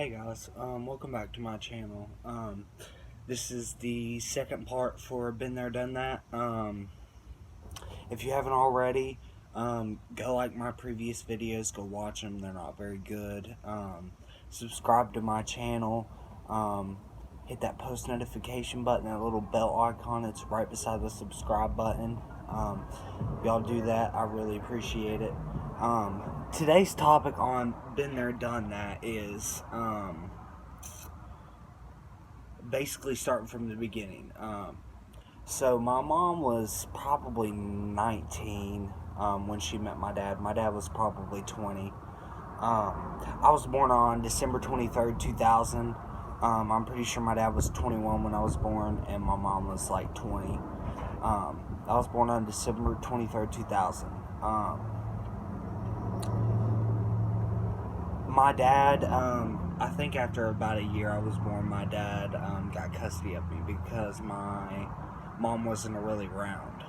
Hey guys, welcome back to my channel. This is the second part for Been There, Done That. If you haven't already, go like my previous videos, go watch them, they're not very good. Subscribe to my channel, hit that post notification button, that little bell icon, it's right beside the subscribe button. If y'all do that, I really appreciate it. Today's topic on Been There, Done That is, basically starting from the beginning. So my mom was probably 19 when she met my dad. My dad was probably 20. I was born on December 23rd, 2000. I'm pretty sure my dad was 21 when I was born, and my mom was like 20. I was born on December 23rd, 2000. My dad, I think after about a year I was born, my dad got custody of me because my mom wasn't really around.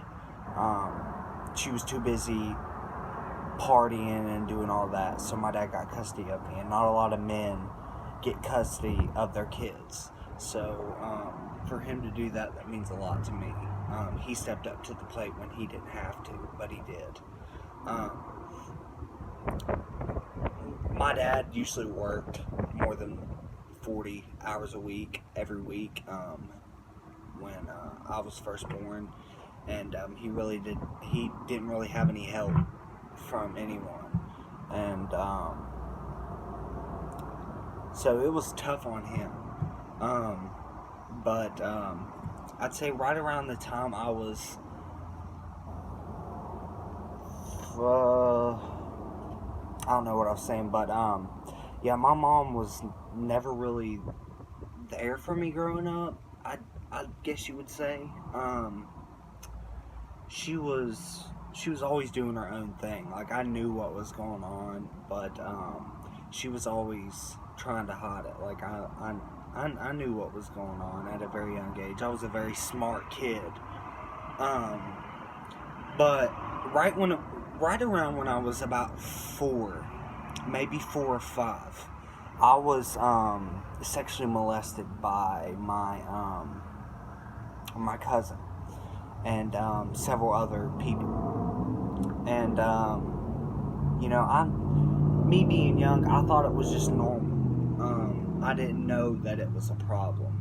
She was too busy partying and doing all that, so my dad got custody of me, and not a lot of men get custody of their kids. So for him to do that, that means a lot to me. He stepped up to the plate when he didn't have to, but he did. My dad usually worked more than 40 hours a week, every week, when I was first born, and he didn't really have any help from anyone, and so it was tough on him, but I'd say right around the time I was I don't know what I was saying, but yeah, my mom was never really there for me growing up. I guess you would say. She was always doing her own thing. Like, I knew what was going on, but she was always trying to hide it. Like, I knew what was going on at a very young age. I was a very smart kid. But right around when I was about 4, maybe 4 or 5, I was sexually molested by my cousin and several other people. And me being young, I thought it was just normal. I didn't know that it was a problem.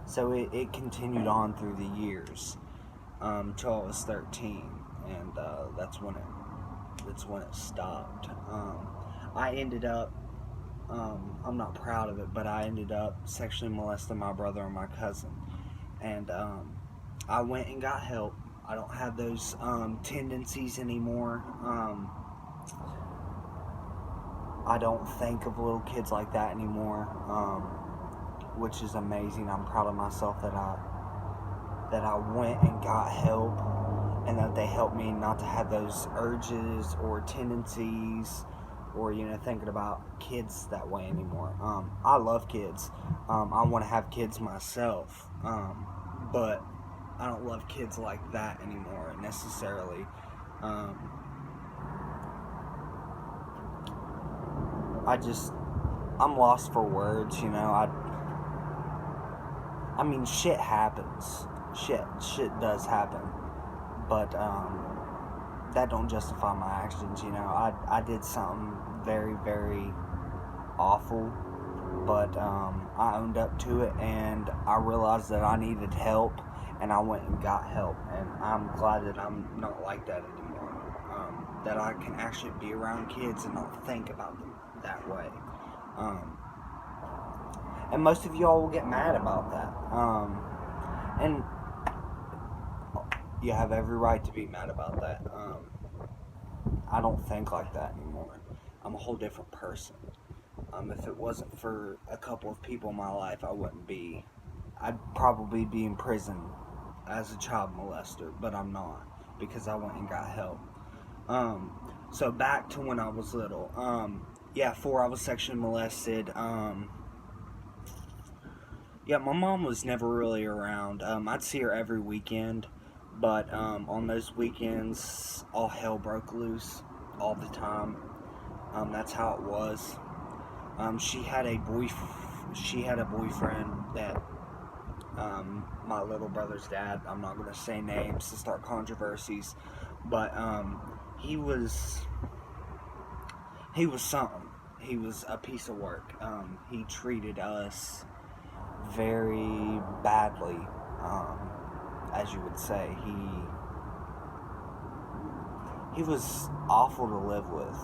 So it continued on through the years till I was 13, and that's when it stopped. I ended up, I'm not proud of it, but I ended up sexually molesting my brother and my cousin, and I went and got help. I don't have those tendencies anymore. I don't think of little kids like that anymore, which is amazing. I'm proud of myself that I went and got help, and that they helped me not to have those urges or tendencies, or thinking about kids that way anymore. I love kids. I want to have kids myself, but I don't love kids like that anymore necessarily. I'm lost for words. I mean, shit happens. Shit does happen, but that don't justify my actions. I did something very, very awful, but I owned up to it, and I realized that I needed help, and I went and got help, and I'm glad that I'm not like that anymore. That I can actually be around kids and not think about them that way. And most of y'all will get mad about that. And you have every right to be mad about that. I don't think like that anymore. I'm a whole different person. If it wasn't for a couple of people in my life, I'd probably be in prison as a child molester, but I'm not, because I went and got help. So back to when I was little. 4, I was sexually molested. Yeah, my mom was never really around. I'd see her every weekend, but on those weekends, all hell broke loose all the time. That's how it was. She had a boyfriend that my little brother's dad. I'm not gonna say names to start controversies, but he was something. He was a piece of work. He treated us very badly, as you would say. He was awful to live with.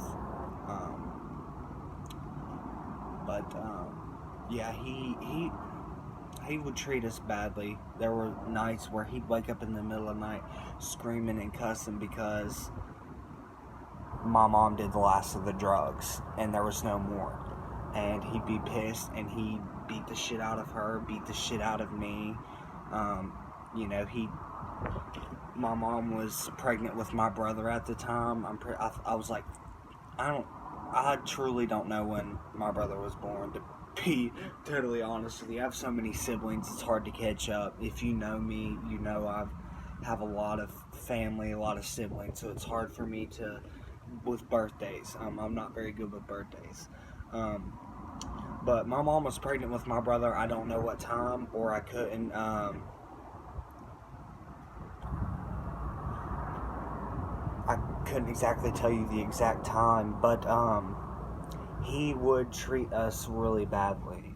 But yeah, he would treat us badly. There were nights where he'd wake up in the middle of the night screaming and cussing because my mom did the last of the drugs and there was no more. And he'd be pissed and he'd beat the shit out of her, beat the shit out of me. You know, my mom was pregnant with my brother at the time. I was like, I truly don't know when my brother was born, to be totally honest with you. I have so many siblings, it's hard to catch up. If you know me, you know I have a lot of family, a lot of siblings, so it's hard for me with birthdays. I'm not very good with birthdays. But my mom was pregnant with my brother. I don't know what time, or I couldn't. I couldn't exactly tell you the exact time, but he would treat us really badly.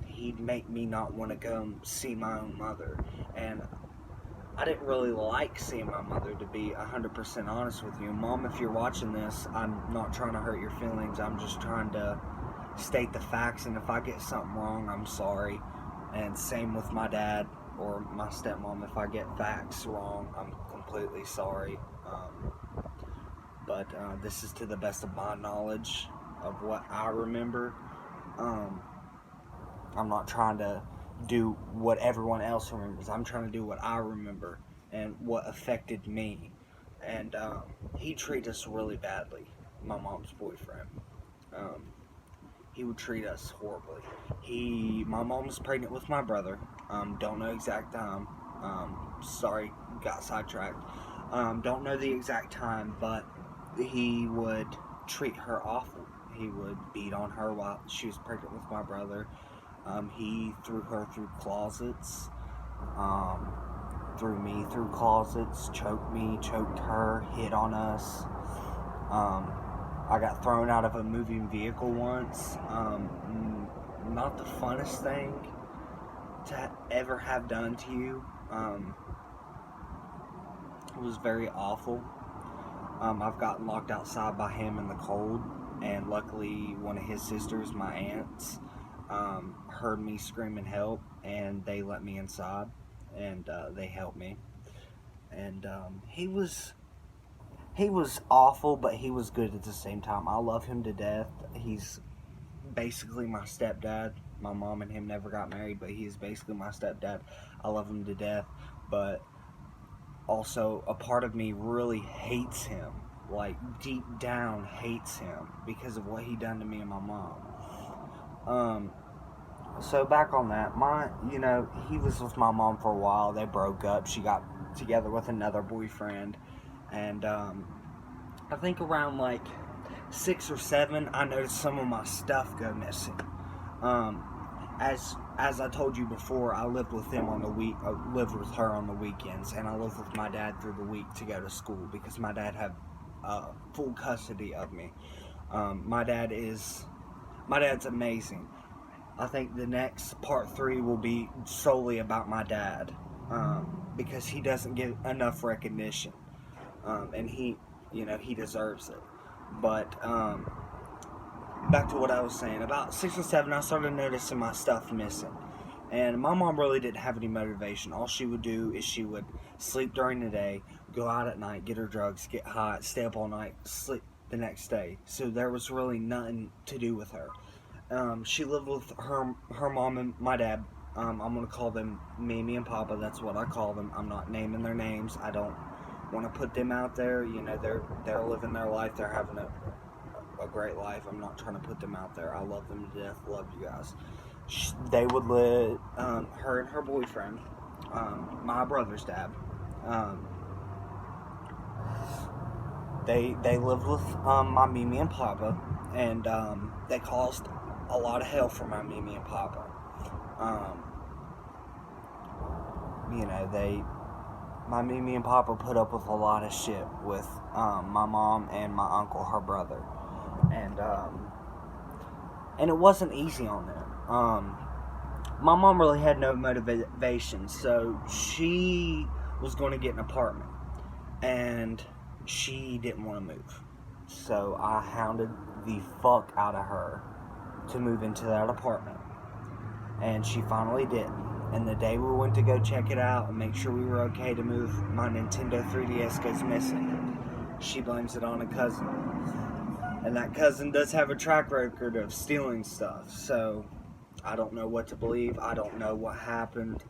He'd make me not want to go see my own mother, and I didn't really like seeing my mother, to be 100% honest with you. Mom, if you're watching this, I'm not trying to hurt your feelings. I'm just trying to state the facts, and if I get something wrong, I'm sorry. And same with my dad or my stepmom. If I get facts wrong, I'm completely sorry. But this is to the best of my knowledge of what I remember. I'm not trying to do what everyone else remembers. I'm trying to do what I remember and what affected me. And he treated us really badly, my mom's boyfriend. He would treat us horribly. My mom was pregnant with my brother. Don't know exact time. Sorry, got sidetracked. Don't know the exact time, but he would treat her awful. He would beat on her while she was pregnant with my brother. He threw her through closets, threw me through closets, choked me, choked her, hit on us. I got thrown out of a moving vehicle once. Not the funnest thing to ever have done to you. It was very awful. I've gotten locked outside by him in the cold, and luckily one of his sisters, my aunts, heard me screaming help, and they let me inside, and they helped me. And he was awful, but he was good at the same time. I love him to death. He's basically my stepdad. My mom and him never got married, but he is basically my stepdad. I love him to death, but also a part of me really hates him, like deep down hates him because of what he done to me and my mom. So back on that, he was with my mom for a while. They broke up. She got together with another boyfriend, and I think around like 6 or 7, I noticed some of my stuff go missing. As I told you before, I lived with them lived with her on the weekends, and I lived with my dad through the week to go to school because my dad had full custody of me. My dad's amazing. I think the next part 3 will be solely about my dad, because he doesn't get enough recognition, and he deserves it. But back to what I was saying. About 6 or 7, I started noticing my stuff missing. And my mom really didn't have any motivation. All she would do is she would sleep during the day, go out at night, get her drugs, get high, stay up all night, sleep the next day. So there was really nothing to do with her. She lived with her mom and my dad. I'm going to call them Mimi and Papa. That's what I call them. I'm not naming their names. I don't want to put them out there. They're living their life. They're having a great life. I'm not trying to put them out there. I love them to death. Love you guys. They would live, her and her boyfriend, my brother's dad, They lived with my Mimi and Papa, and they caused a lot of hell for my Mimi and Papa. Um, my Mimi and Papa put up with a lot of shit with my mom and my uncle, her brother, and it wasn't easy on them. My mom really had no motivation, so she was going to get an apartment, and she didn't want to move. So I hounded the fuck out of her to move into that apartment, and she finally did. And the day we went to go check it out and make sure we were okay to move, my Nintendo 3DS goes missing. She blames it on a cousin, and that cousin does have a track record of stealing stuff, so I don't know what to believe. I don't know what happened.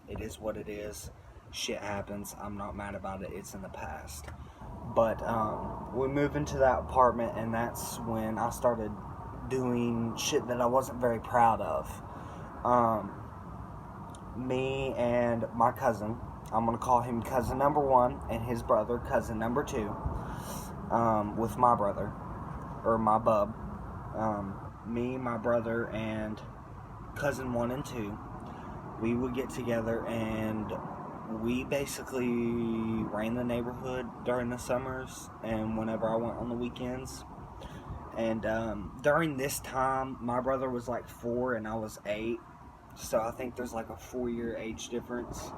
It is what it is. Shit happens. I'm not mad about it. It's in the past. But we moved into that apartment, and that's when I started doing shit that I wasn't very proud of. Me and my cousin, I'm going to call him cousin number 1, and his brother, cousin number 2, with my brother, or my bub. Me, my brother, and cousin 1 and 2, we would get together, and we basically ran the neighborhood during the summers and whenever I went on the weekends. And during this time, my brother was like 4 and I was 8, so I think there's like a 4-year age difference,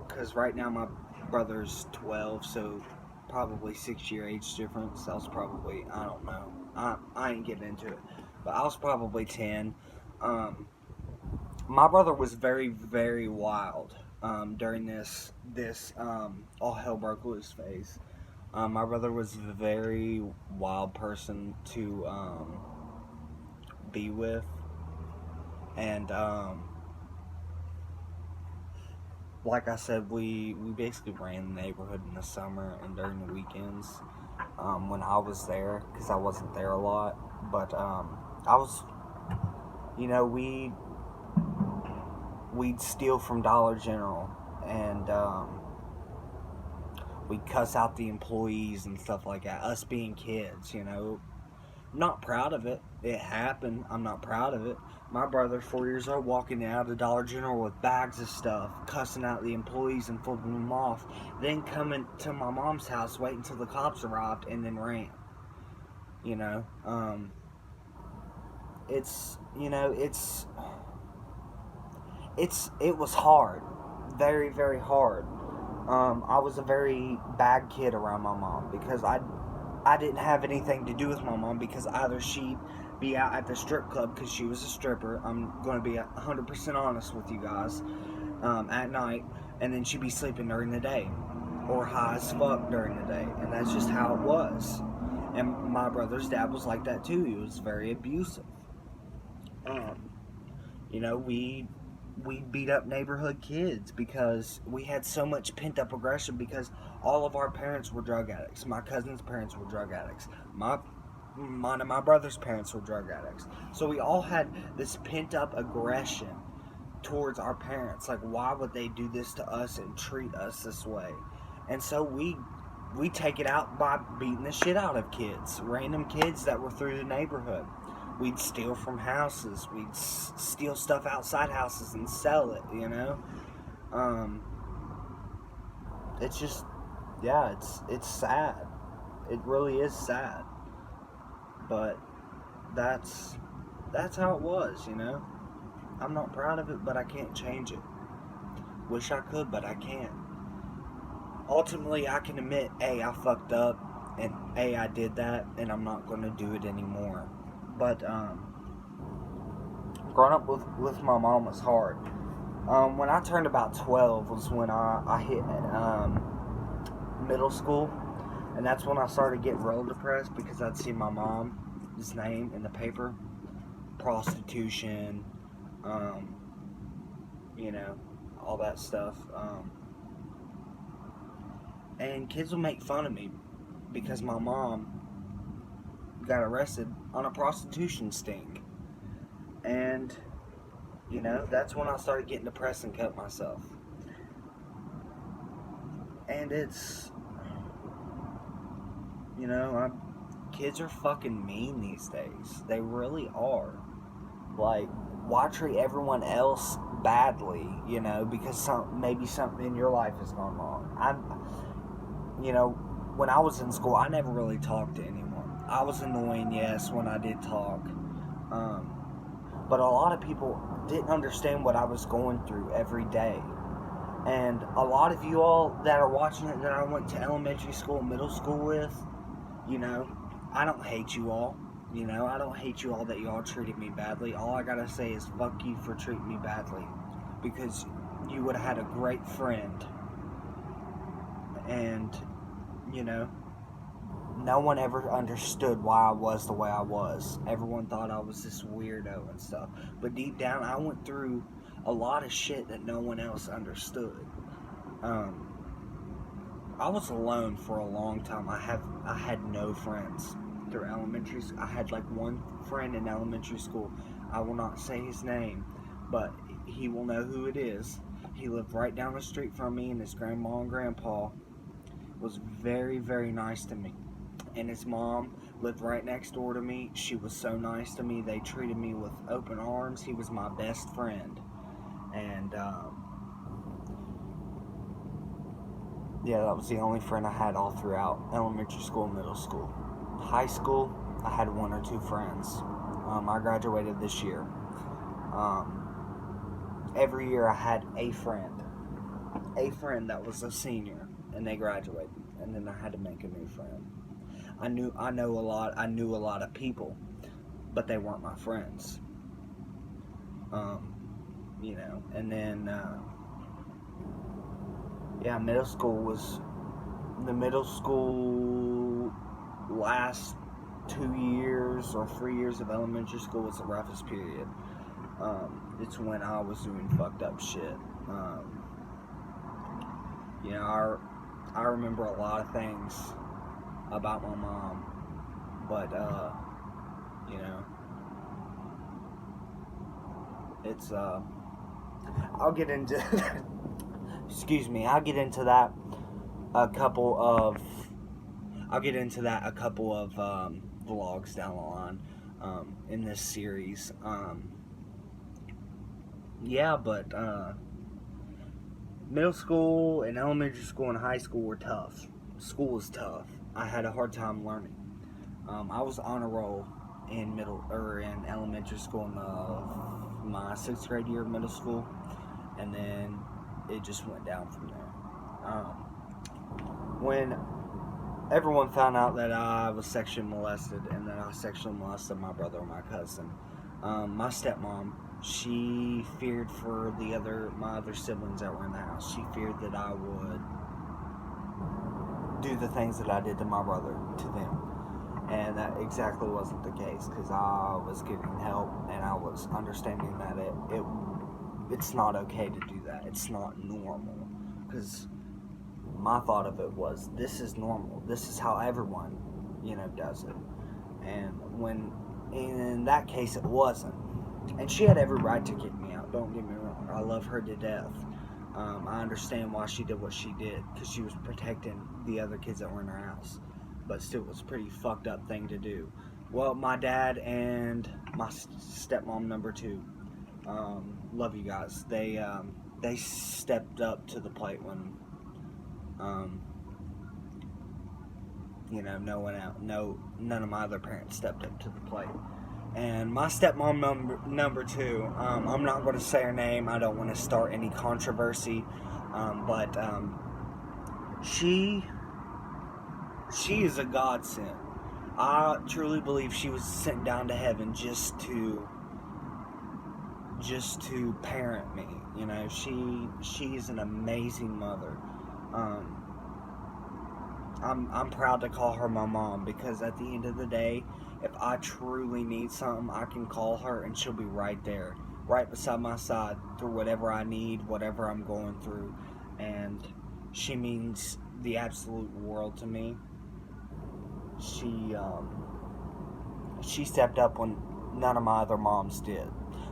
because right now my brother's 12, so probably 6-year age difference. I was probably, I don't know, I ain't getting into it, but I was probably 10. My brother was very, very wild during this all hell broke loose phase. My brother was a very wild person to be with, and like I said, we basically ran the neighborhood in the summer and during the weekends when I was there, because I wasn't there a lot. But I was, we'd steal from Dollar General, and we'd cuss out the employees and stuff like that. Us being kids, not proud of it. It happened. I'm not proud of it. My brother, 4 years old, walking out of Dollar General with bags of stuff, cussing out the employees and flipping them off, then coming to my mom's house, waiting until the cops arrived, and then ran. It was hard, very, very hard. I was a very bad kid around my mom, because I didn't have anything to do with my mom, because either she'd be out at the strip club because she was a stripper. I'm going to be 100% honest with you guys. At night, and then she'd be sleeping during the day, or high as fuck during the day, and that's just how it was. And my brother's dad was like that too. He was very abusive. We beat up neighborhood kids because we had so much pent up aggression, because all of our parents were drug addicts. My cousin's parents were drug addicts. Mine and my brother's parents were drug addicts. So we all had this pent up aggression towards our parents. Like, why would they do this to us and treat us this way? And so we take it out by beating the shit out of kids, random kids that were through the neighborhood. We'd steal from houses. We'd steal stuff outside houses and sell it, It's just, yeah, it's sad. It really is sad. But that's how it was, I'm not proud of it, but I can't change it. Wish I could, but I can't. Ultimately, I can admit, A, I fucked up, and A, I did that, and I'm not going to do it anymore. But growing up with my mom was hard. When I turned about 12 was when I hit middle school, and that's when I started getting real depressed, because I'd see my mom's name in the paper, prostitution, all that stuff. And kids will make fun of me because my mom got arrested on a prostitution sting. And, that's when I started getting depressed and cut myself. And it's You know, kids are fucking mean these days. They really are. Like, why treat everyone else badly, you know, because maybe something in your life has gone wrong. You know, when I was in school, I never really talked to anyone. I was annoying, yes, when I did talk. But a lot of people didn't understand what I was going through every day. And a lot of you all that are watching it that I went to elementary school and middle school with, you know, I don't hate you all. You know, I don't hate you all that you all treated me badly. All I gotta say is fuck you for treating me badly. Because you would have had a great friend. And, you know, no one ever understood why I was the way I was. Everyone thought I was this weirdo and stuff. But deep down, I went through a lot of shit that no one else understood. I was alone for a long time. I had no friends through elementary school. I had like one friend in elementary school. I will not say his name, but he will know who it is. He lived right down the street from me, and his grandma and grandpa was very, very nice to me. And his mom lived right next door to me. She was so nice to me. They treated me with open arms. He was my best friend. And, yeah, that was the only friend I had all throughout elementary school and middle school. High school, I had one or two friends. I graduated this year. Every year I had a friend that was a senior, and they graduated, and then I had to make a new friend. I knew a lot of people, but they weren't my friends. You know, and then middle school last 2 years or 3 years of elementary school was the roughest period. It's when I was doing fucked up shit. You know, I remember a lot of things about my mom, but you know, it's I'll get into I'll get into that a couple of vlogs down the line in this series. But middle school and elementary school and high school were tough. School was tough. I had a hard time learning. I was on a roll in elementary school in my 6th grade year of middle school, and then it just went down from there. When everyone found out that I was sexually molested and that I sexually molested my brother and my cousin, my stepmom, she feared for my other siblings that were in the house. She feared that I would do the things that I did to my brother to them. And that exactly wasn't the case, because I was getting help and I was understanding that it's not okay to do that. It's not normal. Because my thought of it was, this is normal. This is how everyone, you know, does it. And when in that case it wasn't. And she had every right to kick me out, don't get me wrong. I love her to death. I understand why she did what she did, because she was protecting the other kids that were in her house. But still, it was a pretty fucked up thing to do. Well, my dad and my stepmom number 2, love you guys. They stepped up to the plate when, you know, none of my other parents stepped up to the plate. And my stepmom number 2, I'm not going to say her name. I don't want to start any controversy, but she is a godsend. I truly believe she was sent down to heaven just to parent me. You know, she is an amazing mother. I'm proud to call her my mom, because at the end of the day, if I truly need something, I can call her and she'll be right there, right beside my side through whatever I need, whatever I'm going through. And she means the absolute world to me. She stepped up when none of my other moms did.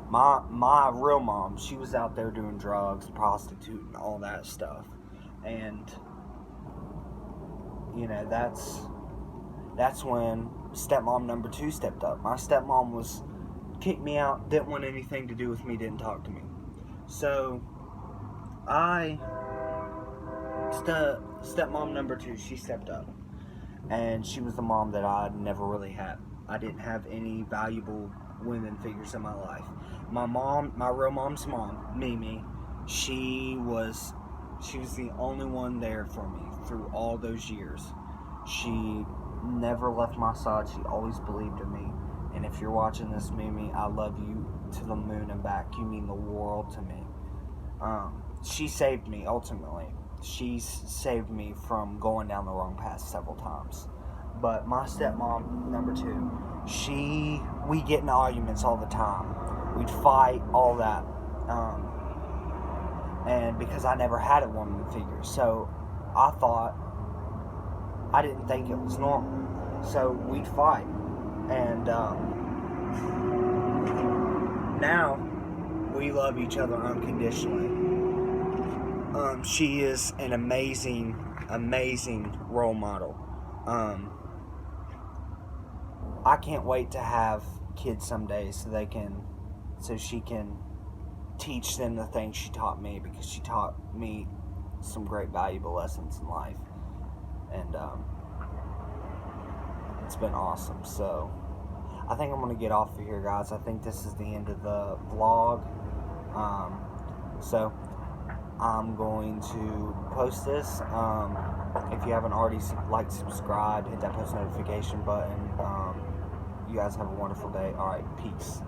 My real mom, she was out there doing drugs, prostituting, all that stuff. And, you know, that's when stepmom number 2 stepped up. My stepmom was kicked me out, didn't want anything to do with me, didn't talk to me. So stepmom number 2, she stepped up, and she was the mom that I never really had. I didn't have any valuable women figures in my life. My mom, my real mom's mom, Mimi, she was the only one there for me through all those years. She never left my side. She always believed in me. And if you're watching this, Mimi, I love you to the moon and back. You mean the world to me. She saved me, ultimately. She's saved me from going down the wrong path several times. But my stepmom, number 2, we get in arguments all the time. We'd fight, all that. And because I never had a woman figure, so I didn't think it was normal. So we'd fight. And now we love each other unconditionally. She is an amazing role model. I can't wait to have kids someday so she can teach them the things she taught me, because she taught me some great valuable lessons in life. And it's been awesome. So I think I'm going to get off of here, guys. I think this is the end of the vlog. So I'm going to post this. If you haven't already subscribed, hit that post notification button. You guys have a wonderful day. Alright, peace.